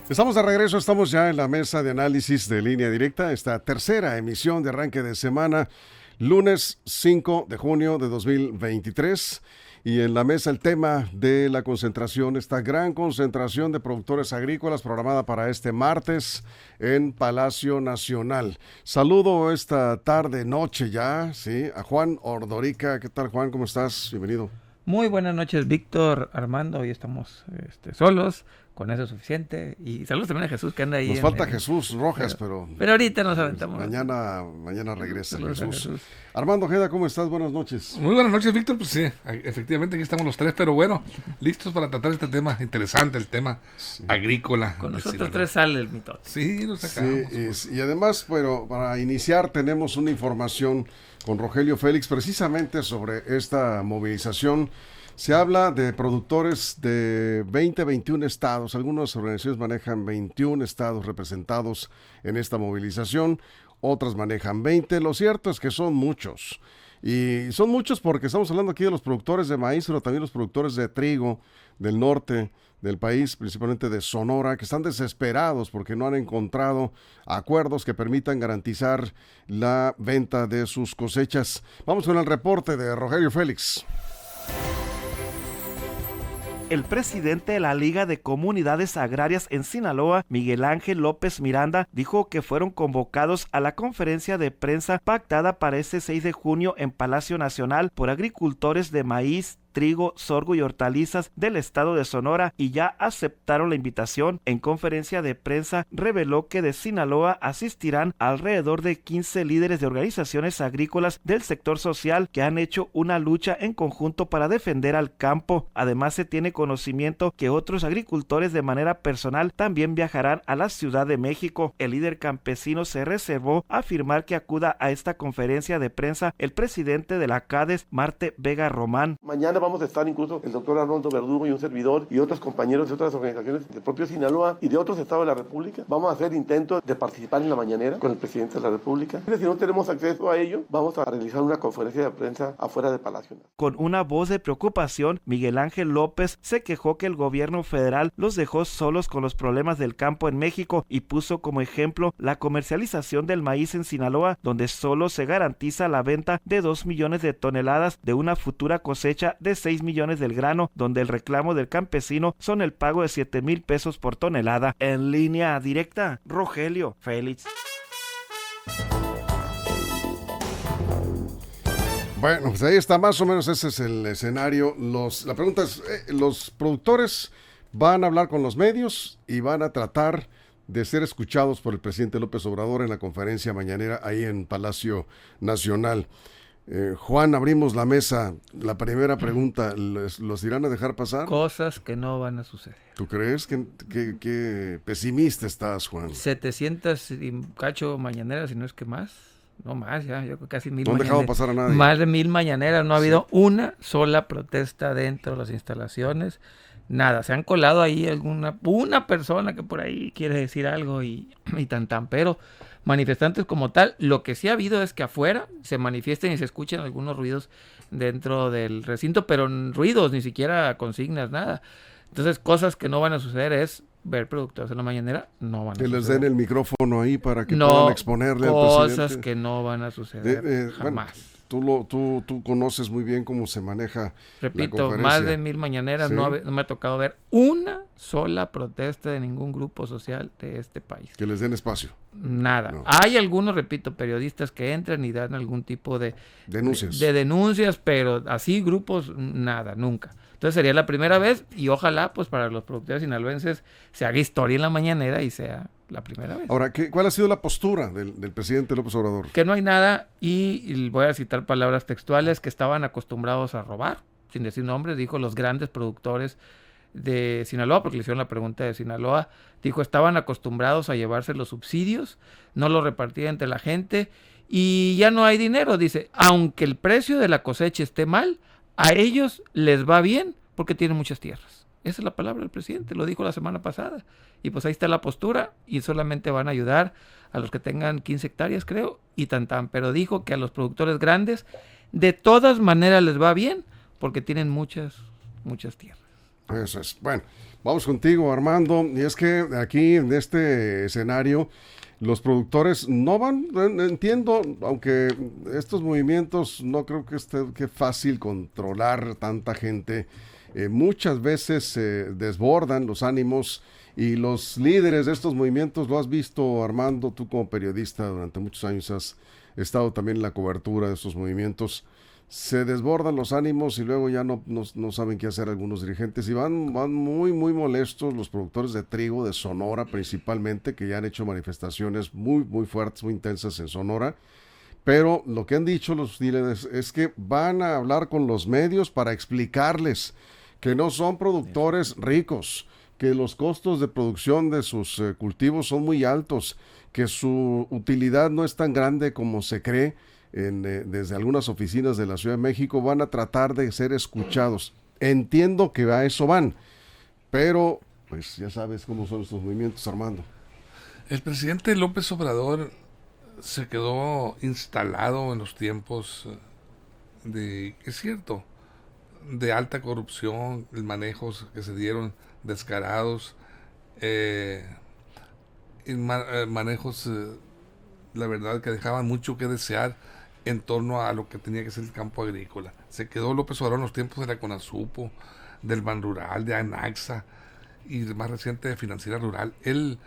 Estamos de regreso, estamos ya en la mesa de análisis de Línea Directa, esta tercera emisión de arranque de semana, lunes 5 de junio de 2023. Y en la mesa el tema de la concentración, esta gran concentración de productores agrícolas programada para este martes en Palacio Nacional. Saludo esta tarde, noche ya, sí, a Juan Ordorica. ¿Qué tal, Juan? ¿Cómo estás? Bienvenido. Muy buenas noches, Víctor, Armando. Hoy estamos solos, con eso es suficiente. Y saludos también a Jesús que anda ahí. Nos falta Jesús Rojas, pero ahorita nos aventamos. Mañana regresa Jesús. Jesús. Armando Ojeda, ¿cómo estás? Buenas noches. Muy buenas noches, Víctor. Pues sí, efectivamente aquí estamos los tres, pero bueno, listos para tratar este tema interesante, el tema agrícola. Con nosotros tres sale el mitote. Sí, nos sacamos. Sí, y además, pero para iniciar tenemos una información con Rogelio Félix precisamente sobre esta movilización. Se habla de productores de 21 estados. Algunas organizaciones manejan 21 estados representados en esta movilización, otras manejan 20. Lo cierto es que son muchos. Y son muchos porque estamos hablando aquí de los productores de maíz, pero también los productores de trigo del norte del país, principalmente de Sonora, que están desesperados porque no han encontrado acuerdos que permitan garantizar la venta de sus cosechas. Vamos con el reporte de Rogelio Félix. El presidente de la Liga de Comunidades Agrarias en Sinaloa, Miguel Ángel López Miranda, dijo que fueron convocados a la conferencia de prensa pactada para este 6 de junio en Palacio Nacional por agricultores de maíz, trigo, sorgo y hortalizas del estado de Sonora y ya aceptaron la invitación. En conferencia de prensa reveló que de Sinaloa asistirán alrededor de 15 líderes de organizaciones agrícolas del sector social que han hecho una lucha en conjunto para defender al campo. Además, se tiene conocimiento que otros agricultores de manera personal también viajarán a la Ciudad de México. El líder campesino se reservó a afirmar que acuda a esta conferencia de prensa el presidente de la CADES, Marte Vega Román. Mañana vamos a estar incluso el doctor Arnoldo Verdugo y un servidor y otros compañeros de otras organizaciones del propio Sinaloa y de otros estados de la República. Vamos a hacer intentos de participar en la mañanera con el presidente de la República. Si no tenemos acceso a ello, vamos a realizar una conferencia de prensa afuera de Palacio. Con una voz de preocupación, Miguel Ángel López se quejó que el gobierno federal los dejó solos con los problemas del campo en México y puso como ejemplo la comercialización del maíz en Sinaloa, donde solo se garantiza la venta de 2 millones de toneladas de una futura cosecha de 6 millones del grano, donde el reclamo del campesino son el pago de 7,000 pesos por tonelada. En línea directa, Rogelio Félix. Bueno, pues ahí está, más o menos ese es el escenario. La pregunta es, ¿los productores van a hablar con los medios y van a tratar de ser escuchados por el presidente López Obrador en la conferencia mañanera ahí en Palacio Nacional? Juan, abrimos la mesa. La primera pregunta, ¿los irán a dejar pasar? Cosas que no van a suceder. ¿Tú crees? ¿Qué pesimista estás, Juan? 700 y cacho mañaneras, si no es que más. No más, ya, yo creo que casi 1,000 No han dejado pasar a nadie. Más de 1,000 mañaneras, no ha habido una sola protesta dentro de las instalaciones. Nada, se han colado ahí una persona que por ahí quiere decir algo y tan, pero manifestantes como tal, lo que sí ha habido es que afuera se manifiesten y se escuchen algunos ruidos dentro del recinto, pero ruidos, ni siquiera consignas, nada. Entonces, cosas que no van a suceder es ver productores en la mañanera, no van a suceder. Que les den el micrófono ahí para que puedan exponerle al presidente. Cosas que no van a suceder jamás. Bueno, tú conoces muy bien cómo se maneja la Repito, conferencia. más de 1,000 mañaneras, ¿Sí? no me ha tocado ver una sola protesta de ningún grupo social de este país. Que les den espacio. Nada. No. Hay algunos, repito, periodistas que entran y dan algún tipo de Denuncias. de denuncias, pero así grupos, nada, nunca. Entonces sería la primera vez y ojalá pues para los productores sinaloenses se haga historia en la mañanera y sea la primera vez. Ahora, ¿cuál ha sido la postura del presidente López Obrador? Que no hay nada y voy a citar palabras textuales, que estaban acostumbrados a robar, sin decir nombres, dijo los grandes productores de Sinaloa, porque le hicieron la pregunta de Sinaloa, dijo estaban acostumbrados a llevarse los subsidios, no los repartían entre la gente y ya no hay dinero, dice, aunque el precio de la cosecha esté mal, a ellos les va bien porque tienen muchas tierras. Esa es la palabra del presidente, lo dijo la semana pasada. Y pues ahí está la postura y solamente van a ayudar a los que tengan 15 hectáreas, creo, y tan. Pero dijo que a los productores grandes de todas maneras les va bien porque tienen muchas tierras. Eso es. Bueno, vamos contigo, Armando. Y es que aquí en este escenario los productores no van, entiendo, aunque estos movimientos no creo que esté que fácil controlar tanta gente. Muchas veces se desbordan los ánimos y los líderes de estos movimientos, lo has visto, Armando, tú como periodista durante muchos años has estado también en la cobertura de estos movimientos. Se desbordan los ánimos y luego ya no saben qué hacer algunos dirigentes y van muy molestos los productores de trigo de Sonora principalmente, que ya han hecho manifestaciones muy fuertes, muy intensas en Sonora, pero lo que han dicho los líderes es que van a hablar con los medios para explicarles que no son productores ricos, que los costos de producción de sus cultivos son muy altos, que su utilidad no es tan grande como se cree. Desde algunas oficinas de la Ciudad de México van a tratar de ser escuchados. Entiendo que a eso van, pero pues ya sabes cómo son estos movimientos, Armando. El presidente López Obrador se quedó instalado en los tiempos es cierto, de alta corrupción, manejos que se dieron descarados, manejos, la verdad, que dejaban mucho que desear en torno a lo que tenía que ser el campo agrícola. Se quedó López Obrador en los tiempos de la CONASUPO, del Banrural, de ANAXA y más reciente de Financiera Rural. Él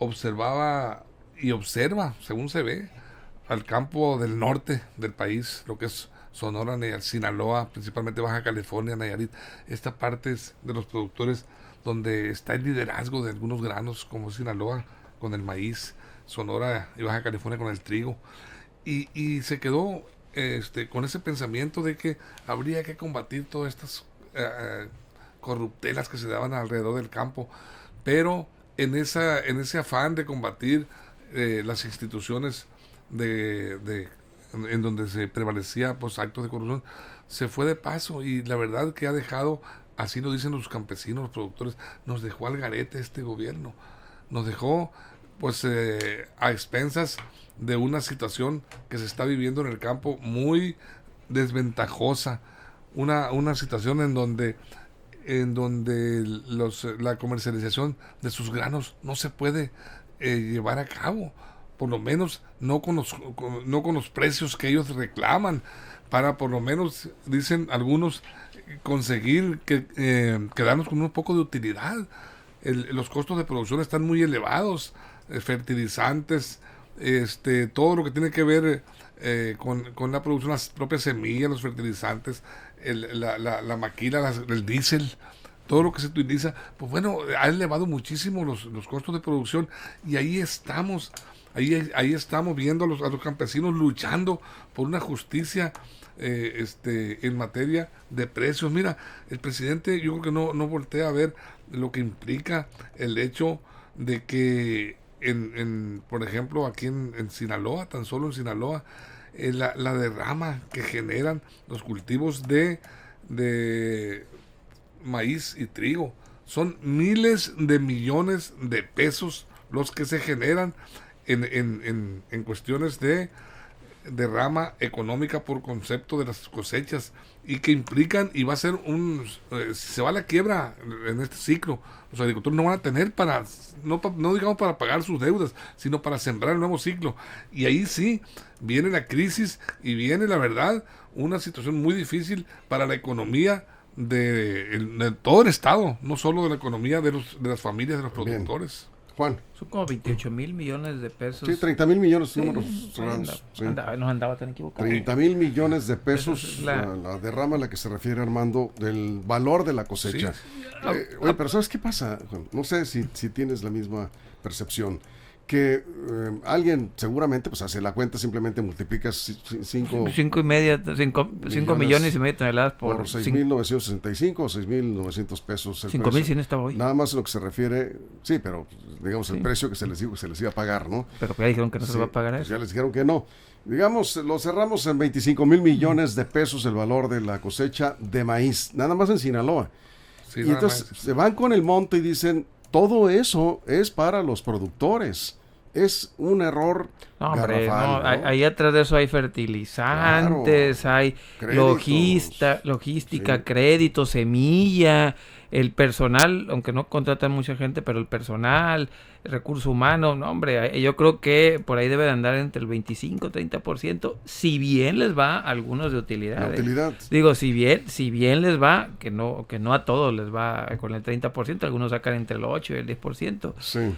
observaba y observa, según se ve, al campo del norte del país, lo que es Sonora, Sinaloa, principalmente Baja California, Nayarit, esta parte es de los productores donde está el liderazgo de algunos granos, como Sinaloa con el maíz, Sonora y Baja California con el trigo. Y se quedó con ese pensamiento de que habría que combatir todas estas corruptelas que se daban alrededor del campo, pero en ese afán de combatir las instituciones en donde se prevalecía pues actos de corrupción, se fue de paso, y la verdad que ha dejado, así lo dicen los campesinos, los productores, nos dejó al garete este gobierno, nos dejó pues a expensas de una situación que se está viviendo en el campo muy desventajosa, una situación en donde la comercialización de sus granos no se puede llevar a cabo, por lo menos no con los precios que ellos reclaman, para por lo menos, dicen algunos, conseguir quedarnos con un poco de utilidad. Los costos de producción están muy elevados, fertilizantes, todo lo que tiene que ver con la producción, las propias semillas, los fertilizantes, la maquila, el diésel, todo lo que se utiliza, pues bueno, ha elevado muchísimo los costos de producción, y ahí estamos viendo a los campesinos luchando por una justicia en materia de precios. Mira, el presidente yo creo que no voltea a ver lo que implica el hecho de que por ejemplo aquí en Sinaloa, tan solo en Sinaloa, la derrama que generan los cultivos de maíz y trigo, son miles de millones de pesos los que se generan en cuestiones de derrama económica por concepto de las cosechas, y que implican, y va a ser si se va a la quiebra en este ciclo, los agricultores no van a tener no digamos para pagar sus deudas, sino para sembrar el nuevo ciclo, y ahí sí viene la crisis y viene, la verdad, una situación muy difícil para la economía de todo el estado, no solo de la economía de las familias de los productores. Bien. Juan. Son como 28 mil millones de pesos. Sí, 30 mil millones, sí, números sí. Nos andaba tan equivocado. 30 mil millones de pesos, Es la derrama a la que se refiere Armando, del valor de la cosecha. Sí. Oye, pero ¿sabes qué pasa, Juan? No sé si tienes la misma percepción. Que alguien seguramente pues hace la cuenta, simplemente multiplica 5 millones y medio de toneladas por 6.965 o 6.900 pesos. 5.100 estaba hoy. Nada más en lo que se refiere, sí, pero digamos el precio que se les iba a pagar, ¿no? Pero ya dijeron que no se les va a pagar eso. Ya les dijeron que no. Digamos, lo cerramos en 25,000 millones de pesos el valor de la cosecha de maíz, nada más en Sinaloa. Sí, y entonces se van con el monto y dicen, todo eso es para los productores. es un error No, hombre, garrafal, ¿no? ahí atrás de eso hay fertilizantes, Claro, hay créditos, logística, sí. crédito, semilla, el personal, aunque no contratan mucha gente, pero el personal, recurso humano, no, hombre, yo creo que por ahí debe de andar entre el 25-30%, si bien les va a algunos de utilidad. La utilidad. Digo, si bien les va, que no a todos les va con el 30%, algunos sacan entre el 8 y el 10%. Sí.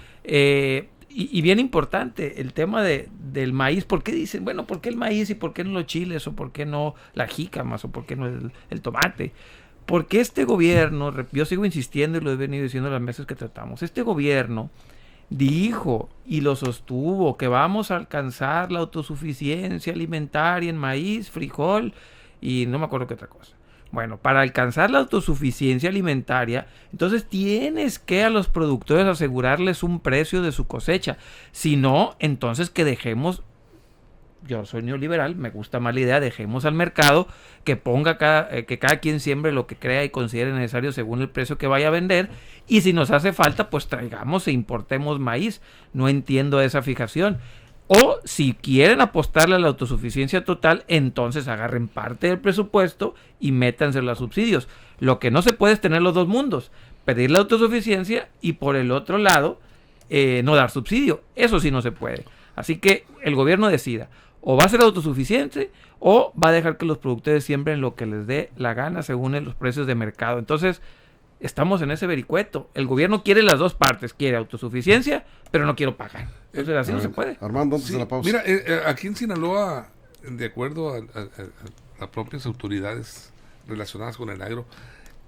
Y bien importante, el tema del maíz. ¿Por qué dicen, bueno, por qué el maíz y por qué no los chiles o por qué no las jícamas o por qué no el tomate? Porque este gobierno, yo sigo insistiendo y lo he venido diciendo las veces que tratamos, este gobierno dijo y lo sostuvo que vamos a alcanzar la autosuficiencia alimentaria en maíz, frijol y no me acuerdo qué otra cosa. Bueno, para alcanzar la autosuficiencia alimentaria, entonces tienes que a los productores asegurarles un precio de su cosecha. Si no, entonces que dejemos, yo soy neoliberal, me gusta más la idea, dejemos al mercado que ponga que cada quien siembre lo que crea y considere necesario según el precio que vaya a vender. Y si nos hace falta, pues traigamos e importemos maíz. No entiendo esa fijación. O si quieren apostarle a la autosuficiencia total, entonces agarren parte del presupuesto y métanselo a subsidios. Lo que no se puede es tener los dos mundos. Pedir la autosuficiencia y por el otro lado no dar subsidio. Eso sí no se puede. Así que el gobierno decida. O va a ser autosuficiente o va a dejar que los productores siembren lo que les dé la gana según los precios de mercado. Entonces estamos en ese vericueto. El gobierno quiere las dos partes. Quiere autosuficiencia, pero no quiero pagar. Entonces así no se puede. Armando, antes de la pausa. Mira, aquí en Sinaloa, de acuerdo a las propias autoridades relacionadas con el agro,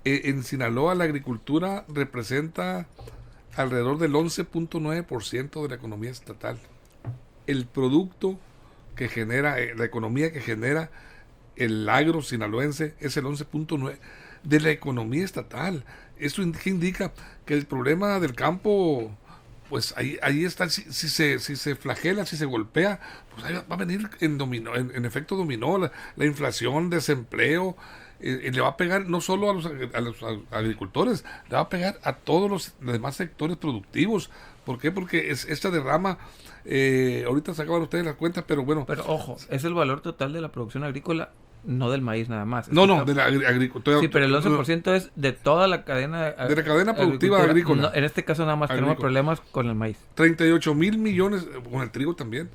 en Sinaloa la agricultura representa alrededor del 11.9% de la economía estatal. El producto que genera, la economía que genera el agro sinaloense es el 11.9% de la economía estatal. Eso indica que el problema del campo, pues ahí está, si se flagela, si se golpea, pues ahí va a venir en efecto dominó, la inflación, desempleo, le va a pegar no solo a los agricultores, le va a pegar a todos los demás sectores productivos. ¿Por qué? Porque esta derrama, ahorita sacaban ustedes las cuentas, pero bueno. Pero ojo, es el valor total de la producción agrícola, no del maíz nada más. No, de la agricultura. Sí, pero el 11% es de toda la cadena. De la cadena productiva agrícola. No, en este caso nada más tenemos problemas con el maíz. 38 mil millones, con el trigo también.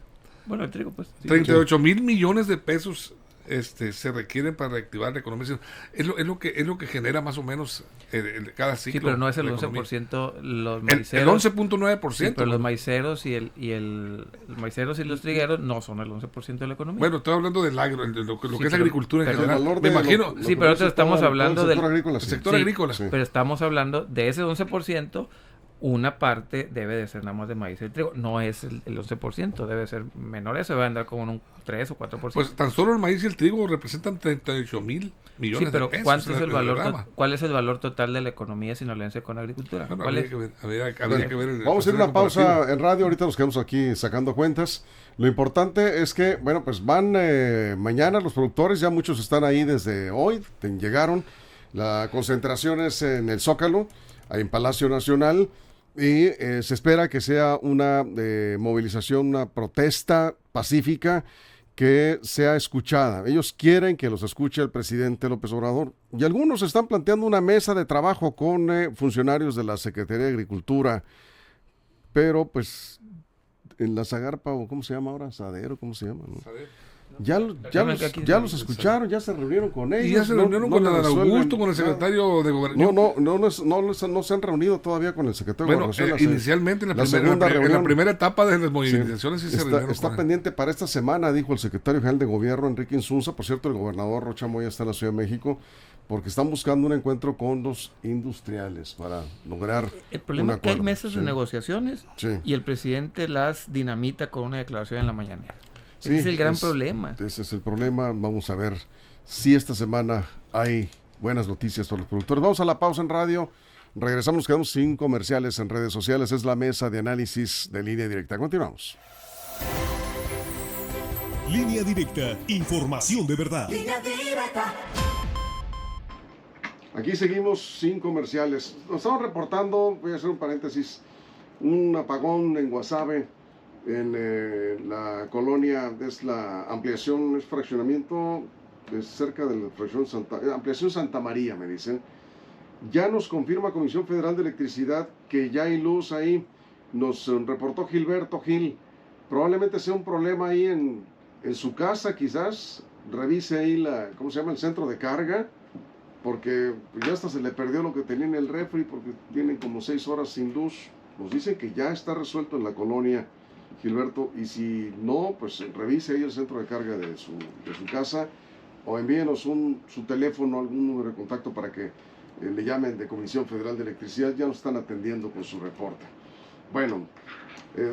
Bueno, el trigo pues. Sí. 38 mil millones de pesos se requieren para reactivar la economía. Es lo que genera más o menos cada ciclo. Sí, pero no es el 11% los maiceros. El 11.9%. Sí, pero los maiceros los maiceros y los trigueros no son el 11% de la economía. Bueno, estoy hablando del agro, de lo que es agricultura en general. Me imagino. Sí, pero nosotros estamos hablando del sector agrícola. Sí. Pero estamos hablando de ese 11%. Una parte debe de ser nada más de maíz y trigo. No es el 11%, debe ser menor. Eso debe andar como en un 3 o 4%. Pues tan solo el maíz y el trigo representan 38 mil millones de pesos. ¿Cuánto es el valor ¿cuál es el valor total de la economía sinaloense con agricultura? Bueno, ¿Cuál es? habría que ver Vamos a ir a una pausa en radio. Ahorita nos quedamos aquí sacando cuentas. Lo importante es que, bueno, pues van mañana los productores. Ya muchos están ahí desde hoy. Llegaron. La concentración es en el Zócalo, ahí en Palacio Nacional. Y se espera que sea una movilización, una protesta pacífica que sea escuchada. Ellos quieren que los escuche el presidente López Obrador. Y algunos están planteando una mesa de trabajo con funcionarios de la Secretaría de Agricultura. Pero pues en la Zagarpa, o ¿cómo se llama ahora? Sadero, ¿cómo se llama? ¿No? Ya los escucharon, ya se reunieron con ellos. Y ya se reunieron con Adán Augusto, con el secretario de Gobernación. No se han reunido todavía con el secretario de Gobernación. Inicialmente en la primera etapa de las movilizaciones sí se reunieron. Está pendiente para esta semana, dijo el secretario general de Gobierno, Enrique Insunza. Por cierto, el gobernador Rocha Moya está en la Ciudad de México, porque están buscando un encuentro con los industriales para lograr el problema un es que hay acuerdo. mesas de negociaciones y el presidente las dinamita con una declaración en la mañanera. Ese es el gran problema. Ese es el problema. Vamos a ver si esta semana hay buenas noticias para los productores. Vamos a la pausa en radio. Regresamos, quedamos sin comerciales en redes sociales. Es la mesa de análisis de Línea Directa. Continuamos. Línea Directa. Información de verdad. Línea Directa. Aquí seguimos sin comerciales. Nos estamos reportando, voy a hacer un paréntesis, un apagón en Guasave. en la colonia, es la ampliación, es fraccionamiento de cerca de la ampliación Santa María, me dicen. Ya nos confirma Comisión Federal de Electricidad que ya hay luz ahí. Nos reportó Gilberto Gil. Probablemente sea un problema ahí en su casa, quizás. Revise ahí ¿cómo se llama? El centro de carga. Porque ya hasta se le perdió lo que tenía en el refri, porque tienen como 6 horas sin luz. Nos dicen que ya está resuelto en la colonia, Gilberto. Y si no, pues revise ahí el centro de carga de su casa. O envíenos su teléfono, algún número de contacto para que le llamen de Comisión Federal de Electricidad. Ya nos están atendiendo con su reporte. Bueno,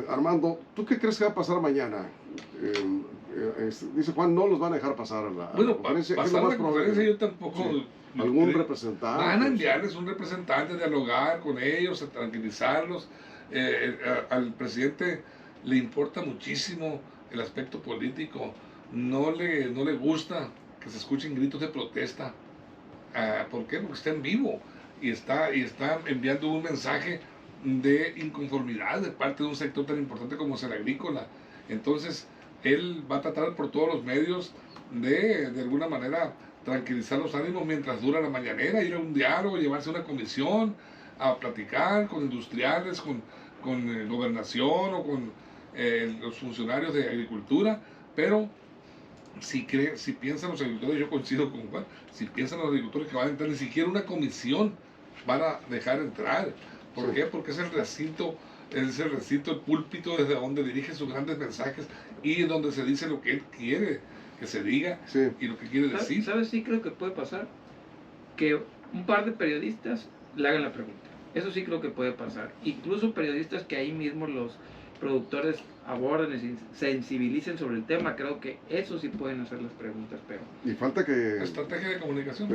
Armando, ¿tú qué crees que va a pasar mañana? Dice Juan, no los van a dejar pasar a la conferencia. Pasar a la conferencia yo tampoco... Sí. ¿Algún representante? Van a enviarles un representante, dialogar con ellos, a tranquilizarlos. Al presidente le importa muchísimo el aspecto político. No le gusta que se escuchen gritos de protesta. ¿Por qué? Porque está en vivo y está enviando un mensaje de inconformidad de parte de un sector tan importante como es el agrícola. Entonces, él va a tratar por todos los medios de alguna manera tranquilizar los ánimos mientras dura la mañanera, ir a un diálogo, llevarse a una comisión, a platicar con industriales, con gobernación o con los funcionarios de agricultura, pero si piensan los agricultores, yo coincido con Juan, si piensan los agricultores que van a entrar, ni siquiera una comisión van a dejar entrar. ¿Por qué? Porque es el recinto, el púlpito desde donde dirige sus grandes mensajes y donde se dice lo que él quiere que se diga y lo que quiere decir. ¿Sabes? Sí creo que puede pasar que un par de periodistas le hagan la pregunta. Eso sí creo que puede pasar. Incluso periodistas que ahí mismo los productores aborden y sensibilicen sobre el tema, creo que eso sí pueden hacer las preguntas, pero... Y falta que... Estrategia de comunicación.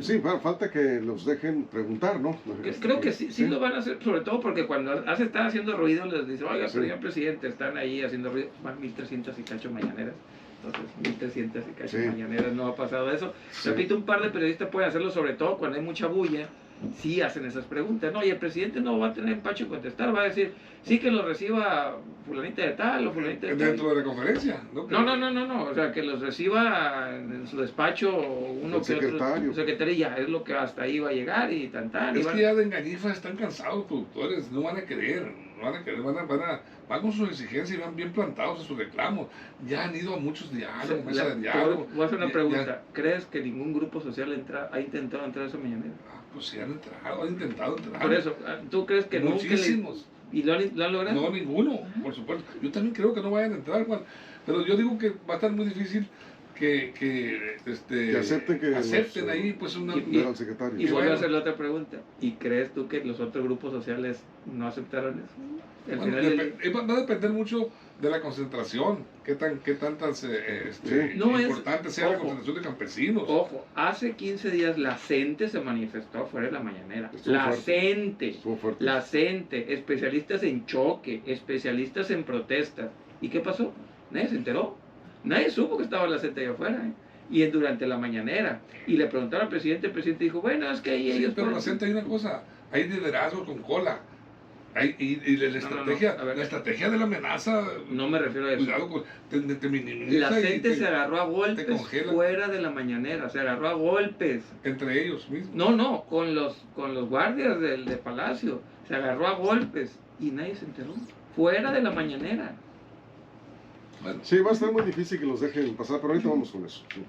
Sí, falta que los dejen preguntar, ¿no? Creo que sí lo van a hacer, sobre todo porque cuando están haciendo ruido les dicen, oiga, señor presidente, están ahí haciendo ruido, van 1.300 y cacho mañaneras. Entonces, 1.300 y casi mañaneras no ha pasado eso. Repito, un par de periodistas pueden hacerlo, sobre todo cuando hay mucha bulla, sí hacen esas preguntas, ¿no? Y el presidente no va a tener empacho en contestar, va a decir, sí que lo reciba fulanita de tal o fulanita de tal. ¿Dentro de la conferencia? No, o sea, que los reciba en su despacho uno que otro secretario, ya es lo que hasta ahí va a llegar y tan. Es que ya de engañifa están cansados los productores, no van a querer, van con sus exigencias y van bien plantados en sus reclamos. Ya han ido a muchos diálogos, mesas de diálogo. Voy a hacer una pregunta, ¿crees que ningún grupo social ha intentado entrar a esa mañanera? Pues sí han entrado, han intentado entrar. Por eso, ¿tú crees que muchísimos? ¿Y lo han logrado? No, ninguno, por supuesto. Yo también creo que no vayan a entrar, Juan. Pero yo digo que va a estar muy difícil que acepten ahí pues una... Y vuelvo a hacer la otra pregunta. ¿Y crees tú que los otros grupos sociales no aceptaron eso? Va a depender mucho de la concentración, qué tantas importante sea la concentración de campesinos. Ojo, hace 15 días la CENTE se manifestó fuera de la mañanera. La CENTE, especialistas en choque, especialistas en protestas. ¿Y qué pasó? Nadie se enteró. Nadie supo que estaba la CENTE allá afuera. Y durante la mañanera. Y le preguntaron al presidente, el presidente dijo, bueno, es que ahí ellos... Pero la CENTE hay una cosa, hay liderazgo con cola. Y la estrategia de la amenaza. No me refiero a eso. Cuidado, te minimiza. La gente se agarró a golpes fuera de la mañanera. Se agarró a golpes. Entre ellos mismos. No, con los guardias de Palacio. Se agarró a golpes. Y nadie se enteró. Fuera de la mañanera. Bueno. Sí, va a estar muy difícil que los dejen pasar, pero ahorita vamos con eso. Sí.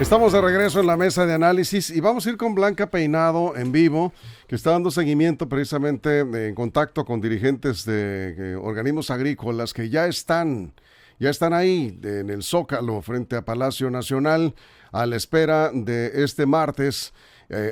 Estamos de regreso en la mesa de análisis y vamos a ir con Blanca Peinado en vivo, que está dando seguimiento precisamente en contacto con dirigentes de organismos agrícolas que ya están ahí en el Zócalo frente a Palacio Nacional a la espera de este martes.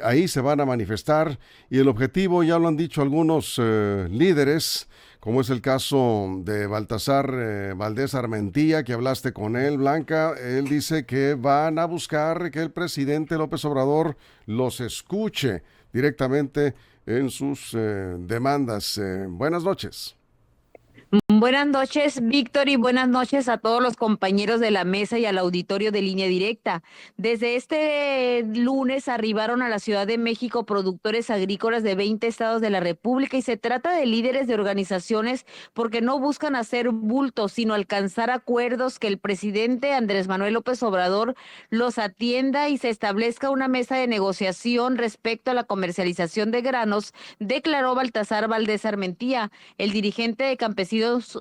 Ahí se van a manifestar y el objetivo, ya lo han dicho algunos líderes, como es el caso de Baltasar Valdés Armentía, que hablaste con él, Blanca. Él dice que van a buscar que el presidente López Obrador los escuche directamente en sus demandas. Buenas noches. Buenas noches, Víctor, y buenas noches a todos los compañeros de la mesa y al auditorio de Línea Directa. Desde este lunes arribaron a la Ciudad de México productores agrícolas de 20 estados de la República y se trata de líderes de organizaciones porque no buscan hacer bultos, sino alcanzar acuerdos, que el presidente Andrés Manuel López Obrador los atienda y se establezca una mesa de negociación respecto a la comercialización de granos, declaró Baltasar Valdés Armentía. El dirigente de Campesinos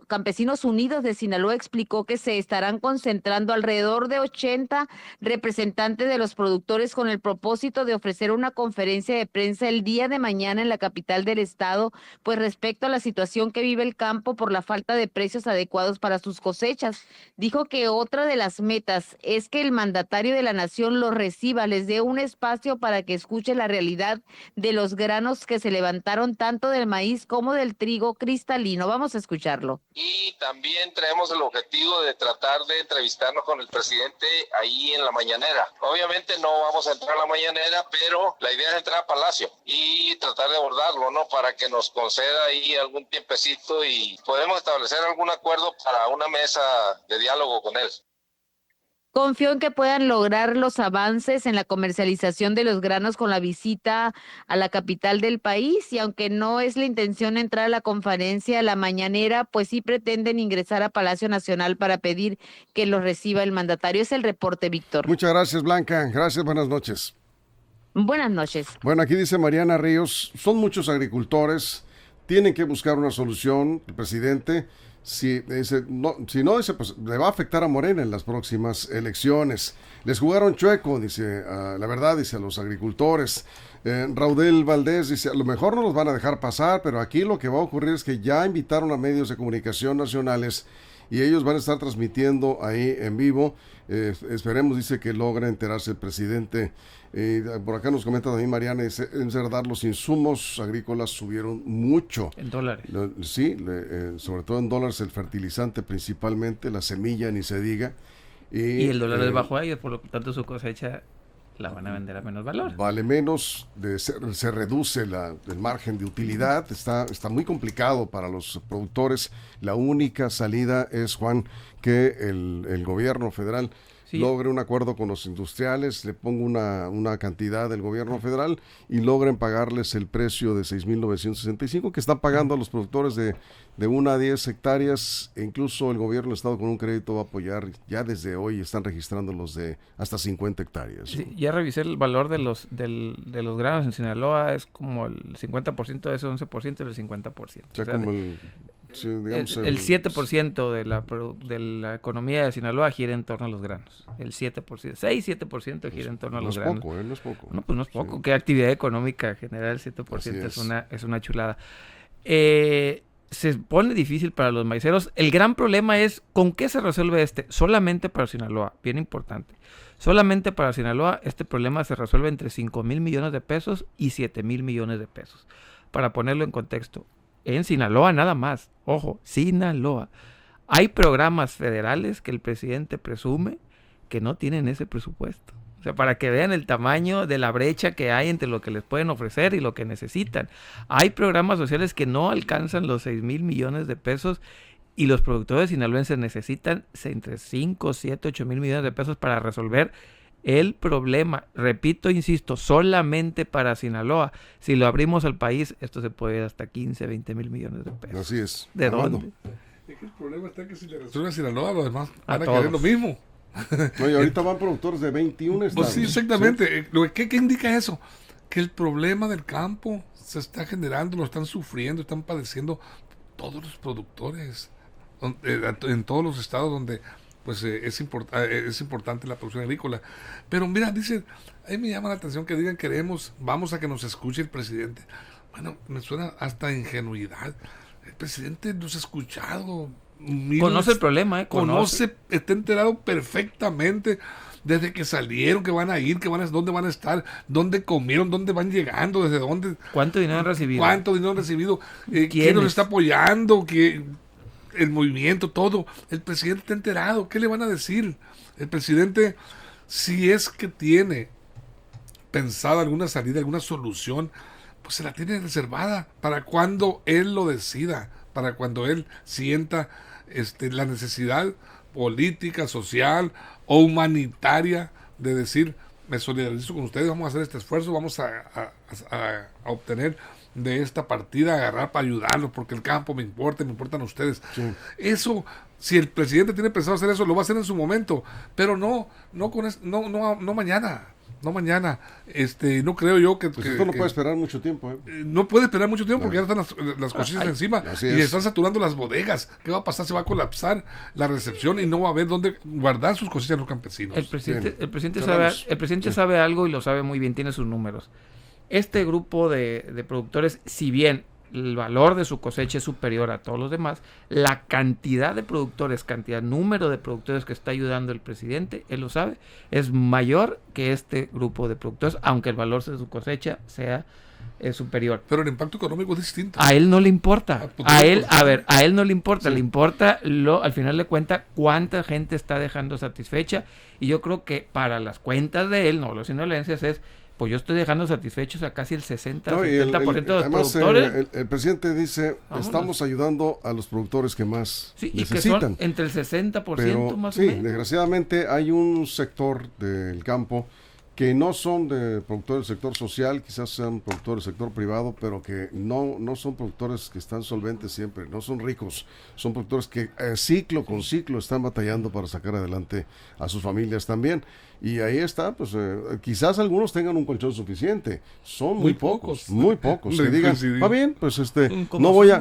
Unidos de Sinaloa explicó que se estarán concentrando alrededor de 80 representantes de los productores con el propósito de ofrecer una conferencia de prensa el día de mañana en la capital del estado, pues respecto a la situación que vive el campo por la falta de precios adecuados para sus cosechas. Dijo que otra de las metas es que el mandatario de la nación los reciba, les dé un espacio para que escuche la realidad de los granos que se levantaron tanto del maíz como del trigo cristalino. Vamos a escucharlo. Y también traemos el objetivo de tratar de entrevistarnos con el presidente ahí en la mañanera. Obviamente no vamos a entrar a la mañanera, pero la idea es entrar a Palacio y tratar de abordarlo, ¿no? Para que nos conceda ahí algún tiempecito y podemos establecer algún acuerdo para una mesa de diálogo con él. Confío en que puedan lograr los avances en la comercialización de los granos con la visita a la capital del país, y aunque no es la intención entrar a la conferencia a la mañanera, pues sí pretenden ingresar a Palacio Nacional para pedir que los reciba el mandatario. Es el reporte, Víctor. Muchas gracias, Blanca. Gracias, buenas noches. Buenas noches. Bueno, aquí dice Mariana Ríos, son muchos agricultores, tienen que buscar una solución, el presidente. Si no, pues le va a afectar a Morena en las próximas elecciones. Les jugaron chueco, dice, la verdad, dice a los agricultores. Raudel Valdés dice, a lo mejor no los van a dejar pasar, pero aquí lo que va a ocurrir es que ya invitaron a medios de comunicación nacionales y ellos van a estar transmitiendo ahí en vivo. Esperemos, dice, que logre enterarse el presidente. Por acá nos comenta también Mariana, es verdad, los insumos agrícolas subieron mucho. En dólares. Sí, sobre todo en dólares, el fertilizante principalmente, la semilla ni se diga. Y el dólar es bajo a ellos, por lo tanto su cosecha la van a vender a menos valor. Vale menos, se reduce el margen de utilidad, está muy complicado para los productores. La única salida es, Juan, que el gobierno federal logre un acuerdo con los industriales, le ponga una cantidad del gobierno federal y logren pagarles el precio de 6,965 que están pagando a los productores de 1 a 10 hectáreas, e incluso el gobierno del estado con un crédito va a apoyar, ya desde hoy están registrando los de hasta 50 hectáreas. Sí, ya revisé el valor de los granos en Sinaloa, es como el 50% de ese 11% del 50%. O sea, como sí, digamos, el 7% de la economía de Sinaloa gira en torno a los granos. El 7%, 6-7% gira en torno a los granos. No es poco. No, pues no es poco. Sí. ¿Qué actividad económica general? El 7% es una chulada. Se pone difícil para los maiceros. El gran problema es, ¿con qué se resuelve solamente para Sinaloa? Bien importante. Solamente para Sinaloa este problema se resuelve entre 5,000 millones de pesos y 7,000 millones de pesos. Para ponerlo en contexto, en Sinaloa nada más, ojo, Sinaloa, hay programas federales que el presidente presume que no tienen ese presupuesto. O sea, para que vean el tamaño de la brecha que hay entre lo que les pueden ofrecer y lo que necesitan. Hay programas sociales que no alcanzan los 6,000 millones de pesos y los productores sinaloenses necesitan entre 5, 7, 8,000 millones de pesos para resolver el problema. Repito, insisto, solamente para Sinaloa. Si lo abrimos al país, esto se puede ir hasta 15, 20 mil millones de pesos. Así es. ¿De dónde? Es que el problema está que si le resuelve a Sinaloa, los demás van a querer lo mismo. No, y ahorita van productores de 21 estados. Pues sí, exactamente. ¿Sí? ¿Qué indica eso? Que el problema del campo se está generando, lo están sufriendo, están padeciendo todos los productores en todos los estados donde pues es importante la producción agrícola. Pero mira, dicen, a mí me llama la atención que digan vamos a que nos escuche el presidente. Bueno, me suena hasta ingenuidad. El presidente nos ha escuchado. Conoce el problema, está enterado perfectamente desde que salieron, que van a ir, dónde van a estar, dónde comieron, dónde van llegando, desde dónde. ¿Cuánto dinero han recibido? ¿Quién los está apoyando? El movimiento, todo. El presidente está enterado. ¿Qué le van a decir? El presidente, si es que tiene pensada alguna salida, alguna solución, pues se la tiene reservada para cuando él lo decida. para cuando él sienta la necesidad política, social o humanitaria de decir, me solidarizo con ustedes, vamos a hacer este esfuerzo, vamos a obtener de esta partida, agarrar para ayudarlos, porque el campo me importan ustedes. Sí. Eso, si el presidente tiene pensado hacer eso, lo va a hacer en su momento, pero no mañana. No mañana, no creo yo que... Pues esto no puede esperar mucho tiempo. No puede esperar mucho tiempo porque ya están las cosechas encima y están saturando las bodegas. ¿Qué va a pasar? Se va a colapsar la recepción y no va a haber dónde guardar sus cosechas los campesinos. El presidente sabe algo y lo sabe muy bien, tiene sus números. Este grupo de productores, si bien el valor de su cosecha es superior a todos los demás, la cantidad de productores, número de productores que está ayudando el presidente, él lo sabe, es mayor que este grupo de productores, aunque el valor de su cosecha sea superior. Pero el impacto económico es distinto. A él no le importa. A él no le importa. Sí. Le importa al final de cuentas cuánta gente está dejando satisfecha, y yo creo que para las cuentas de él, no los sinaloenses, es pues yo estoy dejando satisfechos a casi el 60-70% de los productores. El presidente dice, estamos ayudando a los productores que más necesitan. Y que son entre el 60% más o menos. Sí, desgraciadamente hay un sector del campo que no son de productores del sector social, quizás sean productores del sector privado, pero que no son productores que están solventes siempre, no son ricos, son productores que ciclo con ciclo están batallando para sacar adelante a sus familias también. Y ahí está, pues quizás algunos tengan un colchón suficiente, son muy pocos. Que digan, va bien, pues no voy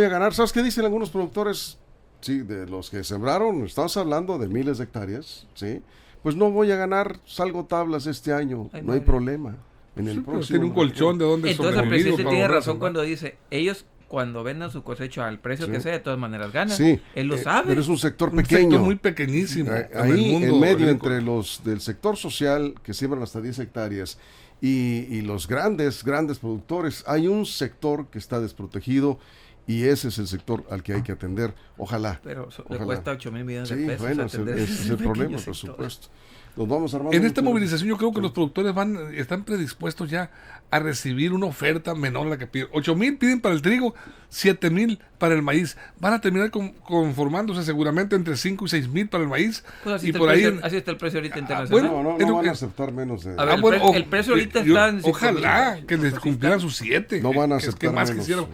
a ganar. ¿Sabes qué dicen algunos productores? Sí, de los que sembraron, estamos hablando de miles de hectáreas, ¿sí? Pues no voy a ganar, salgo tablas este año, no hay problema. En el próximo tiene un colchón de donde entonces el presidente tiene razón cuando dice, ellos cuando vendan su cosecha al precio que sea, de todas maneras ganan. Sí, él lo sabe. Pero es un sector pequeño. Un sector muy pequeñísimo. Ahí en medio entre los del sector social que siembran hasta 10 hectáreas y los grandes productores, hay un sector que está desprotegido. Y ese es el sector al que hay que atender. Ojalá. Pero le cuesta 8,000 millones de pesos. Bueno, ese es el problema, por supuesto. Nos vamos armando. En esta movilización yo creo que los productores están predispuestos ya a recibir una oferta menor a la que piden. 8,000 piden para el trigo, 7,000 para el maíz. Van a terminar conformándose seguramente entre 5 y 6,000 para el maíz. Pues y por ahí así está el precio ahorita internacional. Bueno, no van a aceptar menos de... A ver, el precio ahorita está en... Ojalá que les cumplieran sus 7. No van a aceptar más menos.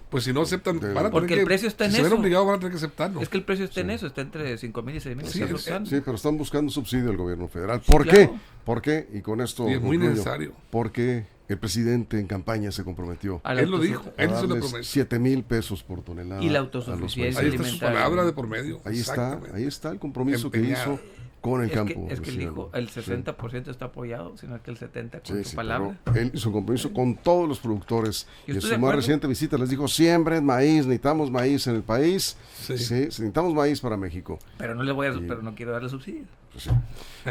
Pues si no aceptan, van a porque el precio está en eso. Si se ven obligados, van a tener que aceptarlo. Es que el precio está en eso, está entre 5,000 y 6,000. Sí, pero están buscando subsidio del gobierno federal. ¿Por qué? ¿Por qué? Y con esto es muy necesario. Porque el presidente en campaña se comprometió. Él lo dijo, él hizo la promesa. 7,000 pesos por tonelada. Y la autosuficiencia alimentaria. Ahí está su palabra de por medio. Ahí está el compromiso que hizo con el campo. Es que él dijo, el 60% está apoyado, sino que el 70% con su palabra. Él hizo un compromiso con todos los productores. Y en su más reciente visita les dijo, siembren maíz, necesitamos maíz en el país. Sí, necesitamos maíz para México. Pero no no quiero darle subsidio. Pues sí.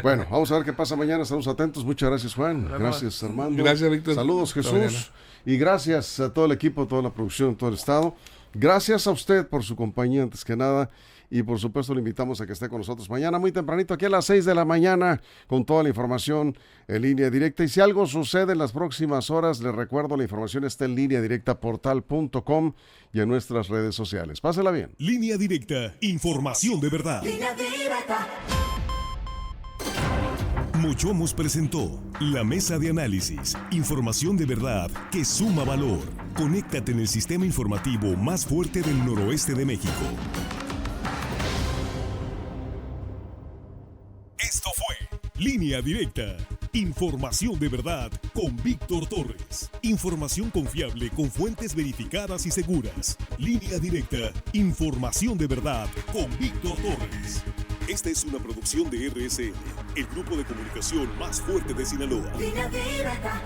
Bueno, vamos a ver qué pasa mañana, estamos atentos. Muchas gracias, Juan. Gracias, Armando. Gracias, Víctor. Saludos, Jesús. Y gracias a todo el equipo, toda la producción, todo el estado. Gracias a usted por su compañía, antes que nada. Y por supuesto le invitamos a que esté con nosotros mañana muy tempranito, aquí a las 6 de la mañana, con toda la información en línea directa. Y si algo sucede en las próximas horas, les recuerdo, la información está en línea directa portal.com y en nuestras redes sociales. Pásela bien. Línea Directa, información de verdad. Línea Directa. Mochomos presentó la mesa de análisis, información de verdad que suma valor. Conéctate en el sistema informativo más fuerte del noroeste de México. Esto fue Línea Directa, información de verdad con Víctor Torres. Información confiable con fuentes verificadas y seguras. Línea Directa, información de verdad con Víctor Torres. Esta es una producción de RSN, el grupo de comunicación más fuerte de Sinaloa. Línea Directa.